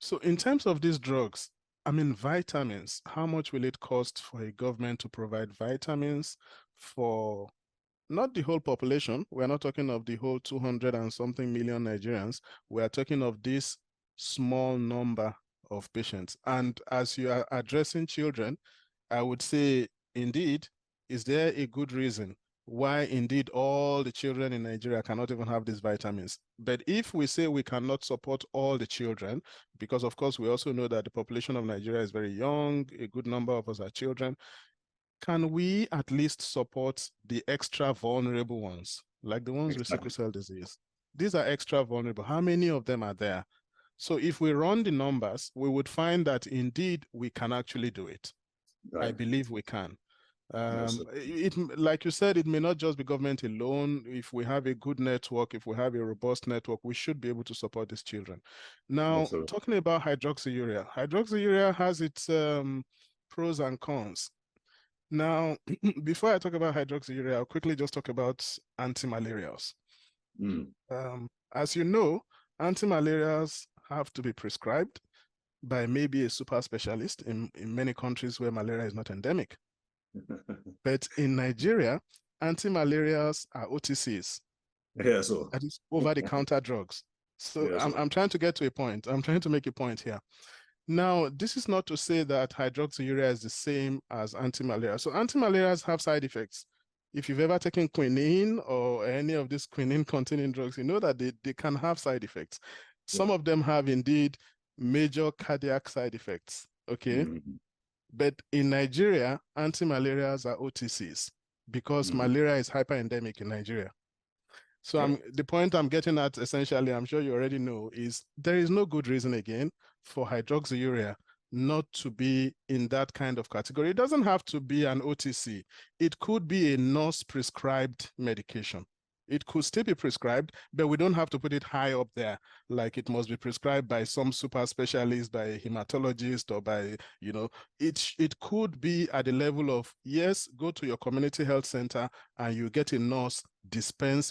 So in terms of these drugs, I mean, vitamins, how much will it cost for a government to provide vitamins for not the whole population? We're not talking of the whole 200 and something million Nigerians. We are talking of this small number of patients. And as you are addressing children, I would say, indeed, is there a good reason why indeed all the children in Nigeria cannot even have these vitamins? But if we say we cannot support all the children, because of course we also know that the population of Nigeria is very young, a good number of us are children, can we at least support the extra vulnerable ones, like the ones with sickle Exactly. cell disease? These are extra vulnerable. How many of them are there? So if we run the numbers, we would find that indeed we can actually do it. I Right. believe we can. Yes, sir. Like you said, it may not just be government alone. If we have a good network, if we have a robust network, we should be able to support these children. Now, Yes, sir. talking about hydroxyurea, hydroxyurea has its pros and cons. Now, before I talk about hydroxyurea, I'll quickly just talk about anti-malarials. Mm. As you know, anti-malarials have to be prescribed by maybe a super specialist in many countries where malaria is not endemic. But in Nigeria, anti-malarials are OTCs, Yes, sir. that is over-the-counter drugs. So Yes, sir. I'm trying to get to a point. I'm trying to make a point here. Now, this is not to say that hydroxyurea is the same as anti-malaria. So anti-malarials have side effects. If you've ever taken quinine or any of these quinine-containing drugs, you know that they can have side effects. Some Yeah. of them have indeed major cardiac side effects, okay? Mm-hmm. But in Nigeria, anti-malarials are OTCs because Mm-hmm. malaria is hyper-endemic in Nigeria. So Yeah. the point I'm getting at, essentially, I'm sure you already know, is there is no good reason again for hydroxyurea not to be in that kind of category. It doesn't have to be an OTC. It could be a nurse prescribed medication. It could still be prescribed, but we don't have to put it high up there, like it must be prescribed by some super specialist, by a hematologist, or by, it could be at the level of, yes, go to your community health center and you get a nurse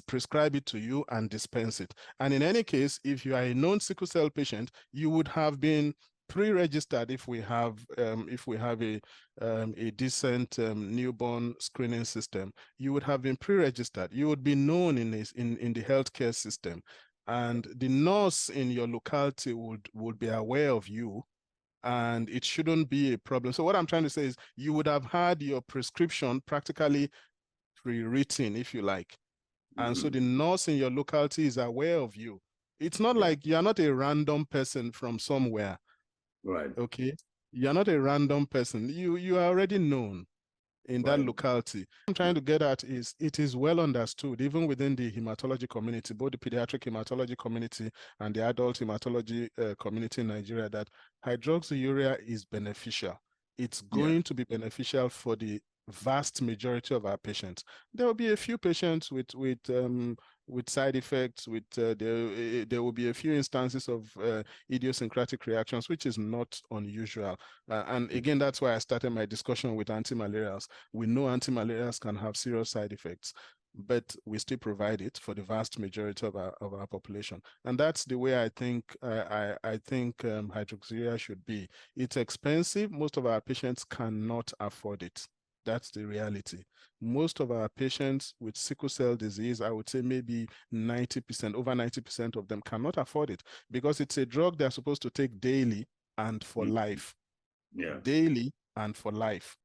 prescribe it to you and dispense it. And in any case, if you are a known sickle cell patient, you would have been pre-registered if we have a decent newborn screening system. You would have been pre-registered. You would be known in the healthcare system, and the nurse in your locality would be aware of you, and it shouldn't be a problem. So what I'm trying to say is you would have had your prescription practically pre-written, if you like. And so Mm-hmm. the nurse in your locality is aware of you. It's not Yeah. like you're not a random person from somewhere, Right. okay? You're not a random person. You are already known in that Right. locality. What I'm trying to get at is it is well understood, even within the hematology community, both the pediatric hematology community and the adult hematology community in Nigeria, that hydroxyurea is beneficial. It's Yeah. going to be beneficial for the vast majority of our patients. There will be a few patients with side effects. There will be a few instances of idiosyncratic reactions, which is not unusual. And again, that's why I started my discussion with anti-malarials. We know anti-malarials can have serious side effects, but we still provide it for the vast majority of our population. And that's the way I think hydroxyurea should be. It's expensive. Most of our patients cannot afford it. That's the reality. Most of our patients with sickle cell disease, I would say maybe 90%, over 90% of them cannot afford it because it's a drug they're supposed to take daily and for Mm-hmm. life. Yeah. Daily and for life.